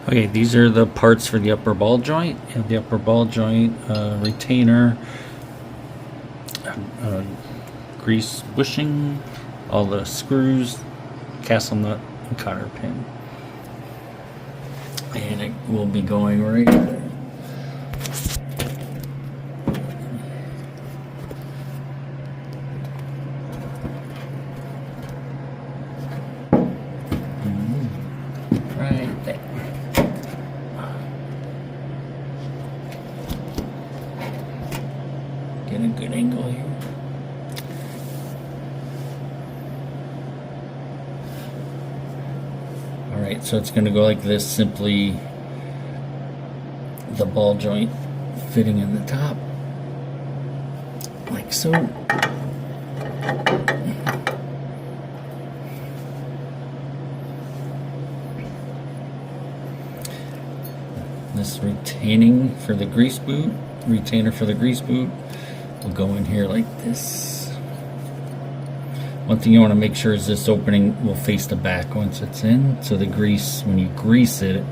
Okay, these are the parts for the upper ball joint. You have the upper ball joint, retainer, grease bushing, all the screws, castle nut, and cotter pin. And it will be going right there. Right there. Get a good angle here. Alright, so it's going to go like this, simply the ball joint fitting in the top, like so. This retainer for the grease boot will go in here like this. One thing you want to make sure is this opening will face the back once it's in, so the grease, when you grease it, it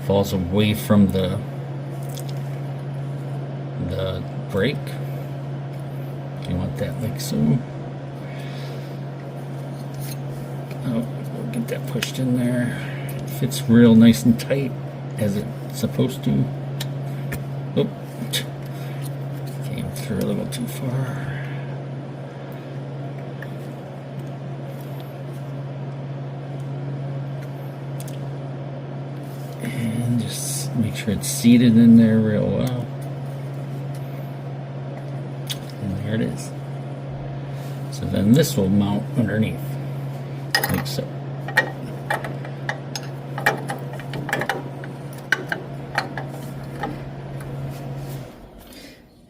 falls away from the brake. You want that like so. Oh, we'll get that pushed in there. It fits real nice and tight as it's supposed to. Oh, came through a little too far. And just make sure it's seated in there real well. And there it is. So then this will mount underneath, like so.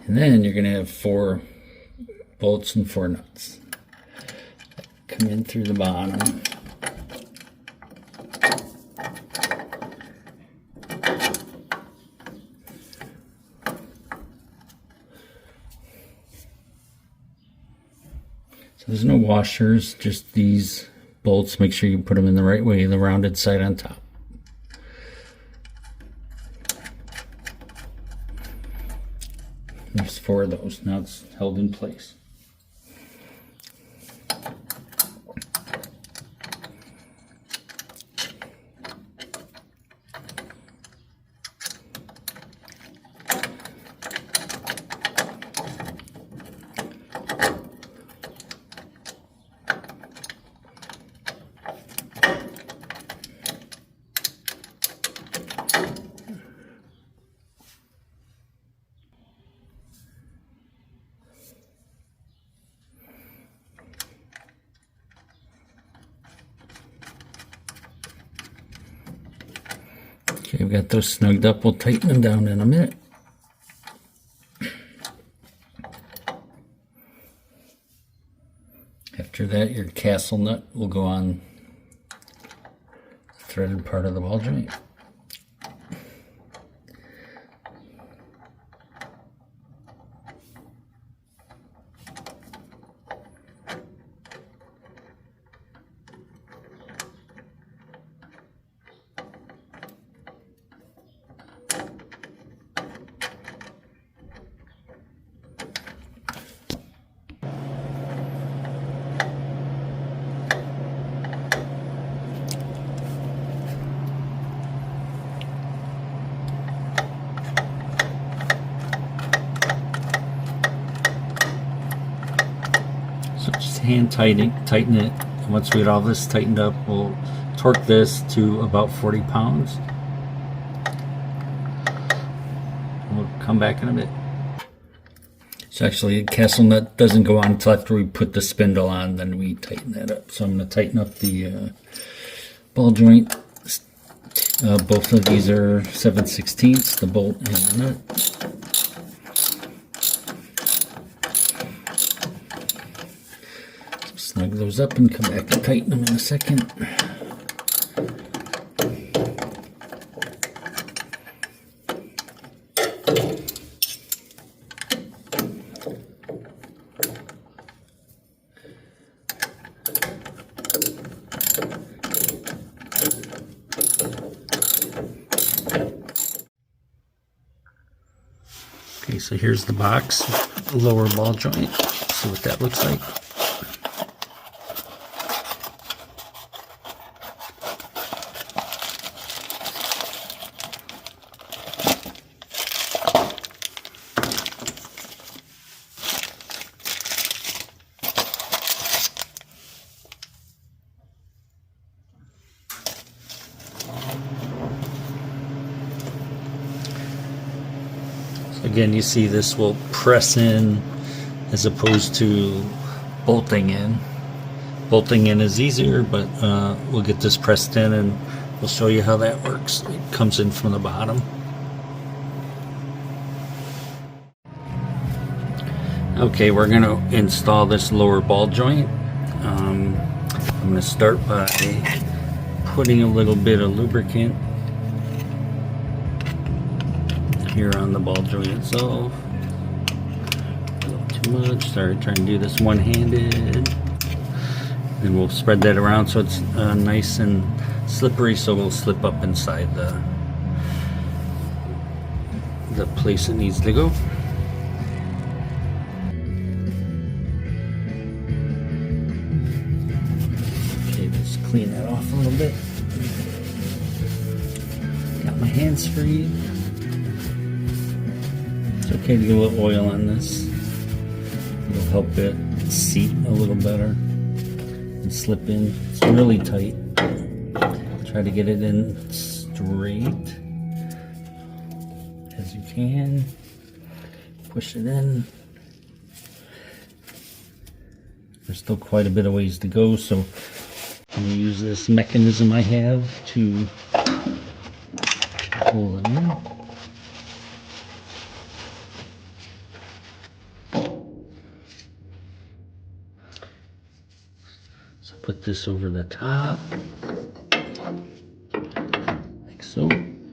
And then you're going to have 4 bolts and 4 nuts come in through the bottom. So there's no washers, just these bolts. Make sure you put them in the right way, the rounded side on top. There's 4 of those. Now it's held in place. Okay, we've got those snugged up. We'll tighten them down in a minute. After that, your castle nut will go on the threaded part of the ball joint. So just hand tighten it. Once we get all this tightened up, we'll torque this to about 40 pounds. We'll come back in a bit. So actually the castle nut doesn't go on until after we put the spindle on, then we tighten that up. So I'm going to tighten up the ball joint. Both of these are 7/16, the bolt and the nut. Snug those up and come back and tighten them in a second. so here's the box, lower ball joint. See what that looks like. Again, you see this will press in as opposed to bolting in. Bolting in is easier, but we'll get this pressed in and we'll show you how that works. It comes in from the bottom. Okay, we're going to install this lower ball joint. I'm going to start by putting a little bit of lubricant here on the ball joint itself. A little too much. Sorry, trying to do this one-handed. And we'll spread that around so it's nice and slippery, so it'll slip up inside the place it needs to go. Okay, let's clean that off a little bit. Got my hands free. It's okay to get a little oil on this. It'll help it seat a little better and slip in. It's really tight. Try to get it in straight as you can. Push it in. There's still quite a bit of ways to go, so I'm going to use this mechanism I have to pull it in. So put this over the top, like so. Then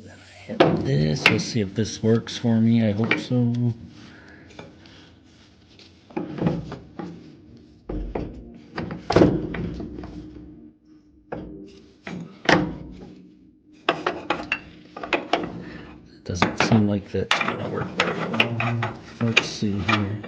I have this. Let's see if this works for me. I hope so. Doesn't seem like that's going to work very well. Let's see here.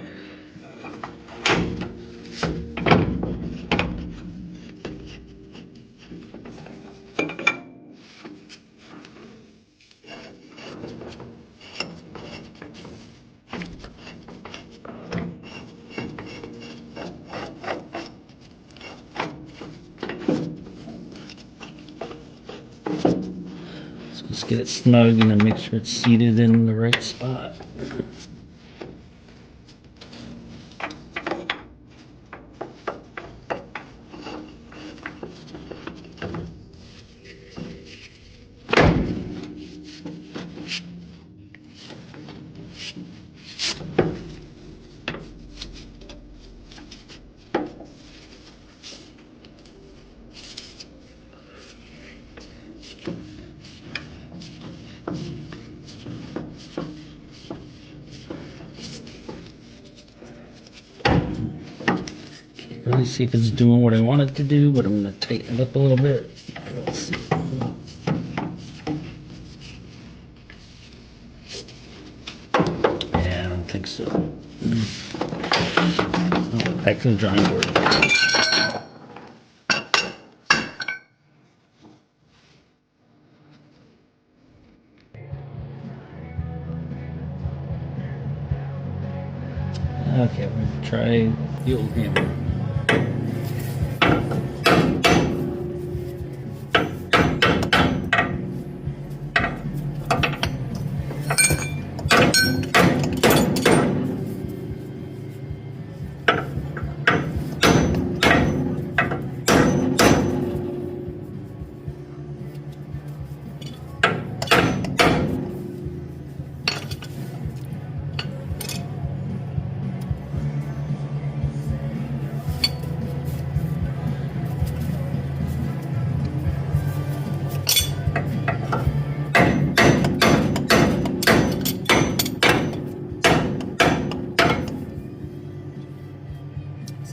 Let's get it snug and then make sure it's seated in the right spot. Really see if it's doing what I want it to do, but I'm going to tighten it up a little bit. Let's see. Yeah, I don't think so. Oh, back to the drawing board. Okay, we're going to try the old hammer.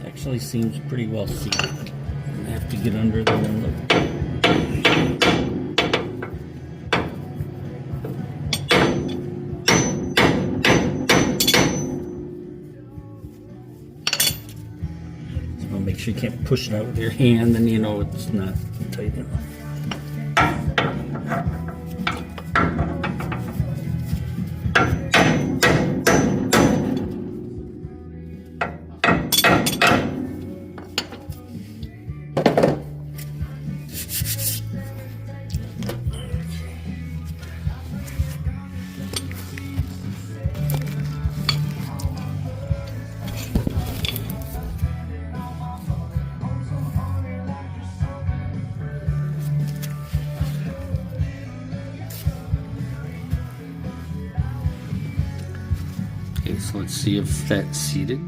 Actually seems pretty well seated. I'm gonna have to get under the window. make sure you can't push it out with your hand, and you know it's not tight enough. Okay, so let's see if that's seated.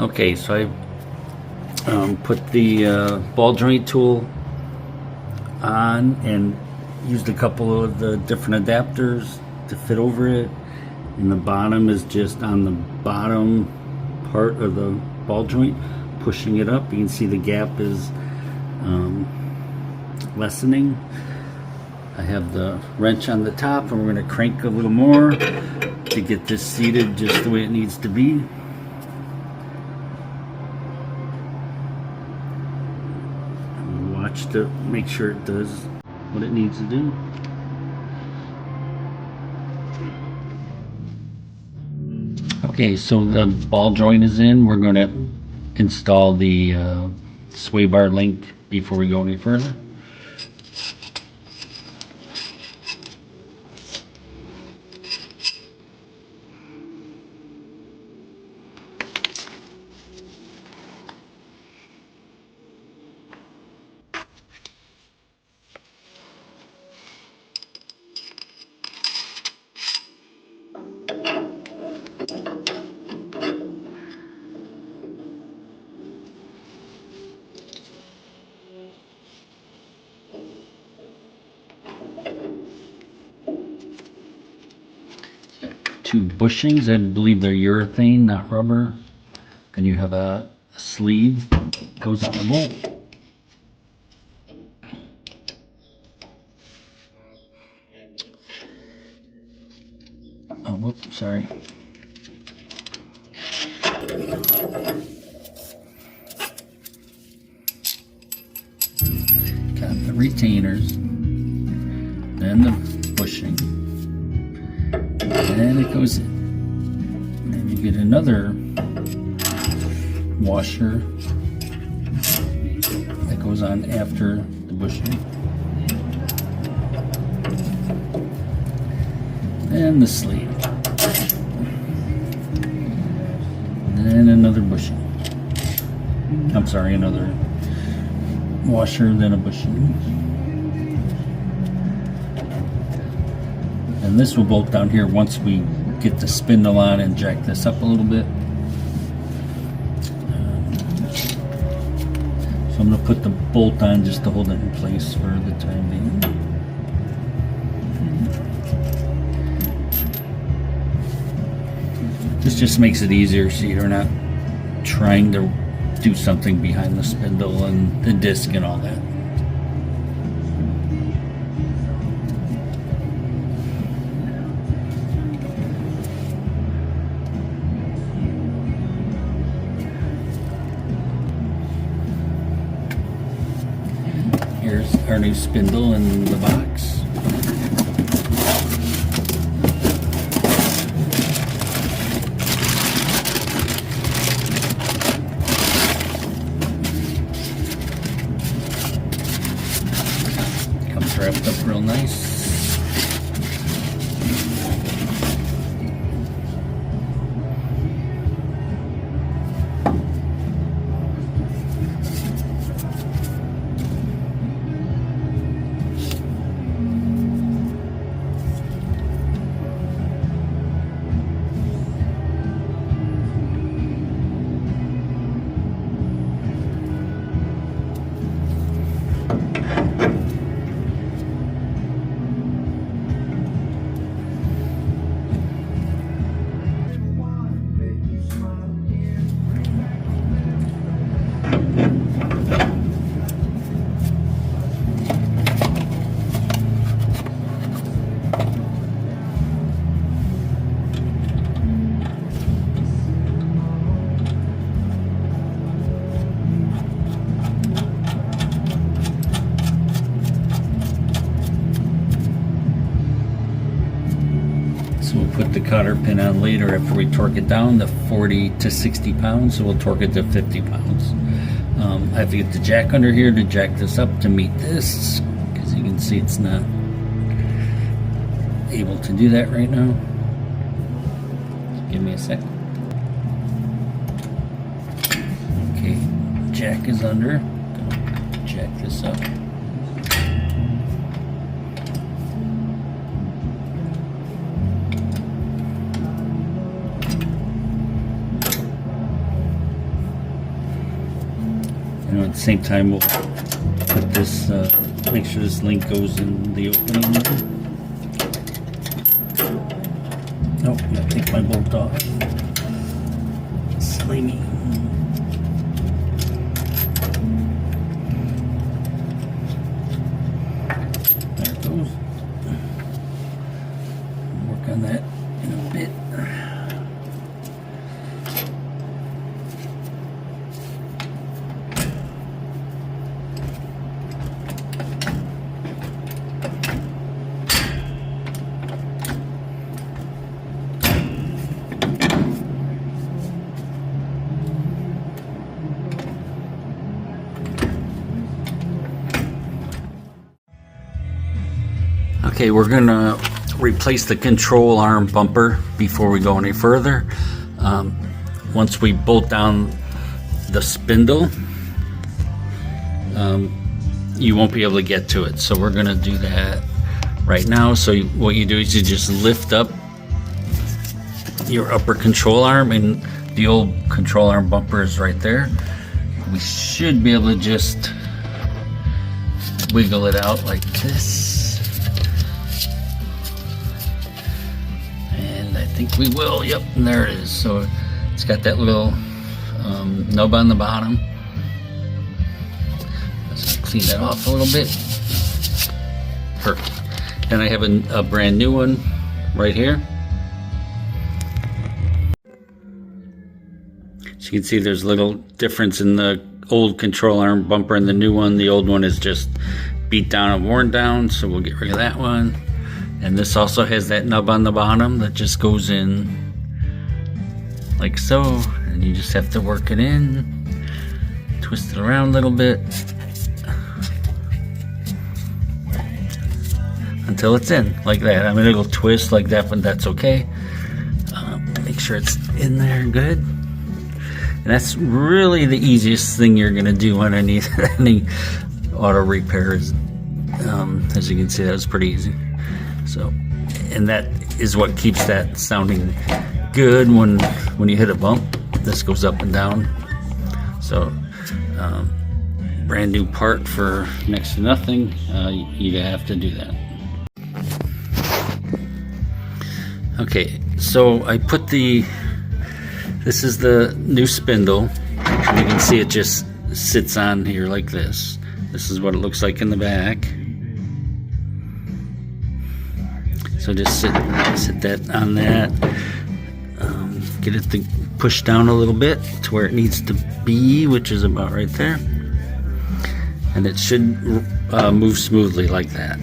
Okay, so I put the ball joint tool on and used a couple of the different adapters to fit over it, and the bottom is just on the bottom part of the ball joint, pushing it up. You can see the gap is lessening. I have the wrench on the top, and we're going to crank a little more to get this seated just the way it needs to be. Watch to make sure it does what it needs to do. Okay, so the ball joint is in. We're going to install the sway bar link before we go any further. Two bushings, I believe they're urethane, not rubber. And you have a sleeve that goes on the bolt. Oh, whoops, sorry. Got the retainers, then the bushing, and it goes in. Then you get another washer that goes on after the bushing, and the sleeve, then another bushing. I'm sorry, another washer, then a bushing. And this will bolt down here once we get the spindle on and jack this up a little bit. So I'm going to put the bolt on just to hold it in place for the time being. just makes it easier so you're not trying to do something behind the spindle and the disc and all that. Here's our new spindle in the box. Comes wrapped up real nice. So we'll put the cotter pin on later after we torque it down to 40 to 60 pounds. So we'll torque it to 50 pounds. I have to get the jack under here to jack this up to meet this, because you can see it's not able to do that right now. Give me a second. Okay, jack is under. Gonna jack this up. And at the same time, we'll put this, make sure this link goes in the opening. Nope, I gotta take my bolt off. Silly me. There it goes. Work on that in a bit. Okay, we're gonna replace the control arm bumper before we go any further. Once we bolt down the spindle, you won't be able to get to it. So we're gonna do that right now. So what you do is you just lift up your upper control arm, and the old control arm bumper is right there. We should be able to just wiggle it out like this. I think we will. Yep, and there it is. So it's got that little nub on the bottom. Let's clean that off a little bit. Perfect. And I have a brand new one right here. So you can see there's a little difference in the old control arm bumper and the new one. The old one is just beat down and worn down, so we'll get rid of that one. And this also has that nub on the bottom that just goes in like so, and you just have to work it in, twist it around a little bit until it's in like that. I mean, it'll twist like that, but that's okay. Make sure it's in there good. And that's really the easiest thing you're gonna do on any auto repairs. As you can see, that was pretty easy. So, and that is what keeps that sounding good when you hit a bump. This goes up and down. So, brand new part for next to nothing. You have to do that. Okay, so I put the This is the new spindle. You can see it just sits on here like this. This is what it looks like in the back. So just sit that on that. Get it to push down a little bit to where it needs to be, which is about right there. And it should move smoothly like that.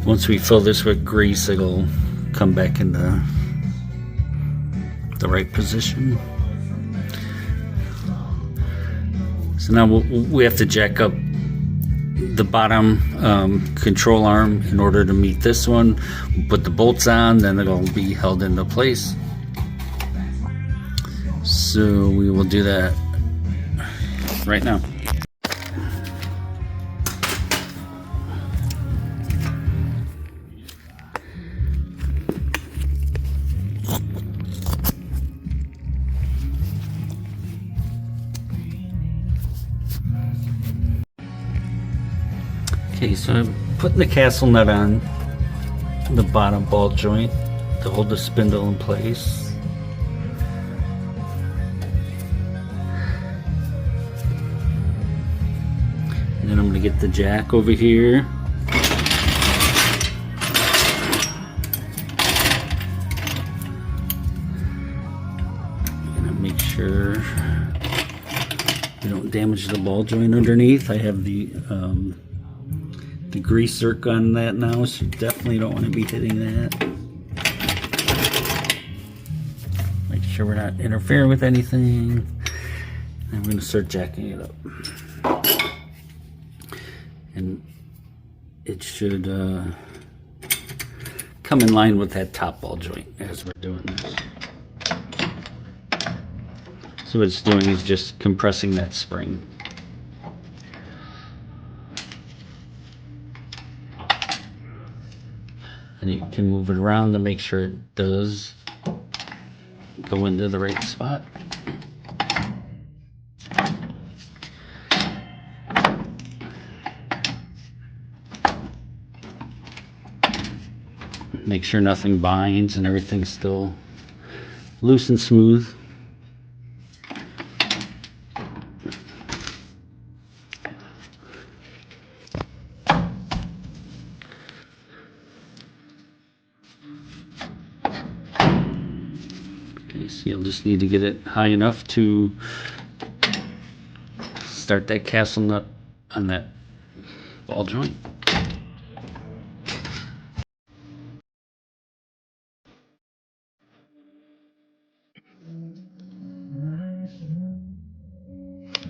Once we fill this with grease, it'll come back into the right position. So now we have to jack up the bottom control arm in order to meet this one. We'll put the bolts on, then it'll be held into place. So we will do that right now. Okay, so I'm putting the castle nut on the bottom ball joint to hold the spindle in place. And then I'm going to get the jack over here. I'm going to make sure we don't damage the ball joint underneath. I have the grease zerk on that now, so you definitely don't want to be hitting that. Make sure we're not interfering with anything. And I'm going to start jacking it up. And it should come in line with that top ball joint as we're doing this. So what it's doing is just compressing that spring. And you can move it around to make sure it does go into the right spot. Make sure nothing binds and everything's still loose and smooth. So you'll just need to get it high enough to start that castle nut on that ball joint.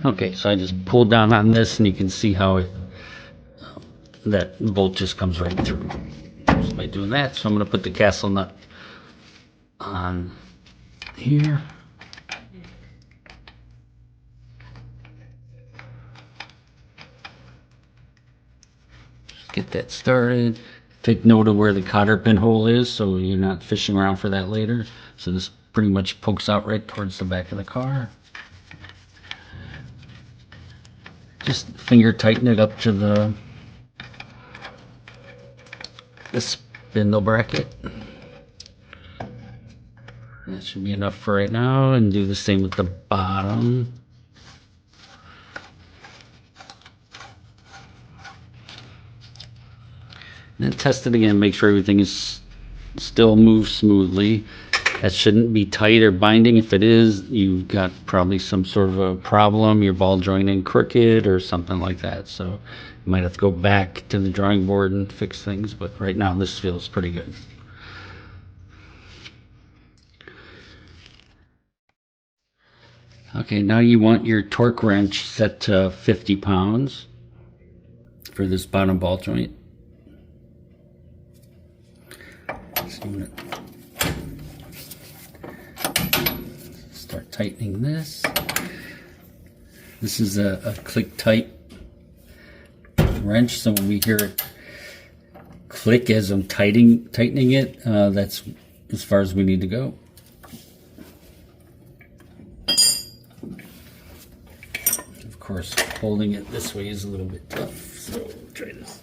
Okay, so I just pulled down on this and you can see how that bolt just comes right through just by doing that. So I'm going to put the castle nut on here. Just get that started. Take note of where the cotter pin hole is so you're not fishing around for that later. So this pretty much pokes out right towards the back of the car. Just finger tighten it up to the spindle bracket. That should be enough for right now, and do the same with the bottom. And then test it again, make sure everything is still moves smoothly. That shouldn't be tight or binding. If it is, you've got probably some sort of a problem, your ball joint crooked or something like that. So you might have to go back to the drawing board and fix things, but right now this feels pretty good. Okay, now you want your torque wrench set to 50 pounds for this bottom ball joint. So I'm gonna start tightening this. This is a click tight wrench, so when we hear it click as I'm tightening it, that's as far as we need to go. Of course, holding it this way is a little bit tough, so we'll try this.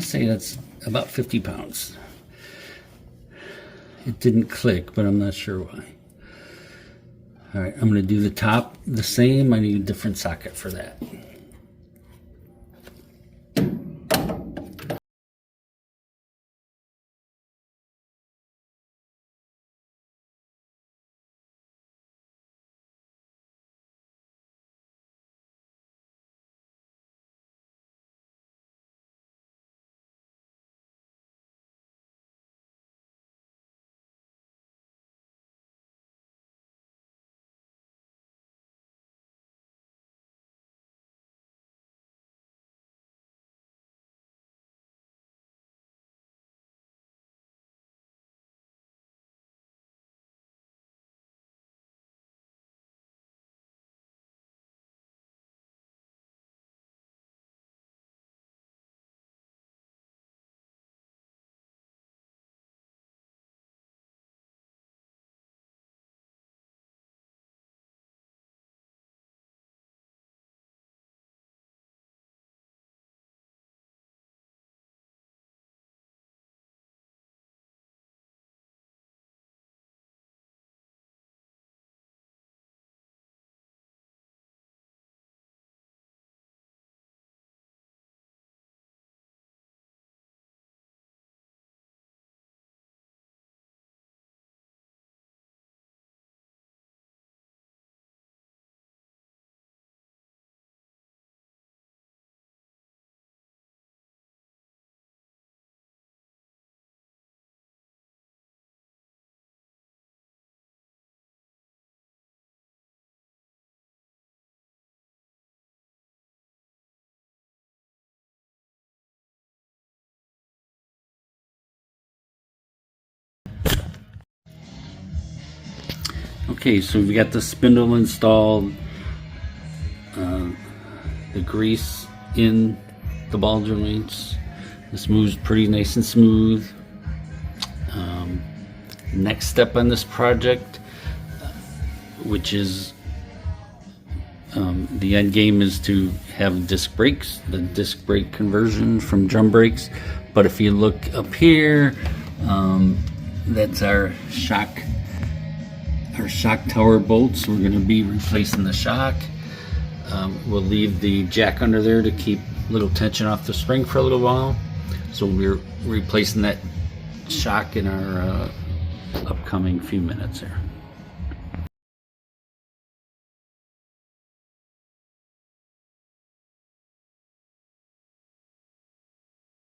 say that's about 50 pounds. It didn't click, but I'm not sure why. All right, I'm going to do the top the same. I need a different socket for that. Okay, so we've got the spindle installed, the grease in the ball joints. This moves pretty nice and smooth. Next step on this project, which is the end game, is to have disc brakes, the disc brake conversion from drum brakes. But if you look up here, that's our shock tower bolts. We're going to be replacing the shock. We'll leave the jack under there to keep a little tension off the spring for a little while. So we're replacing that shock in our upcoming few minutes here.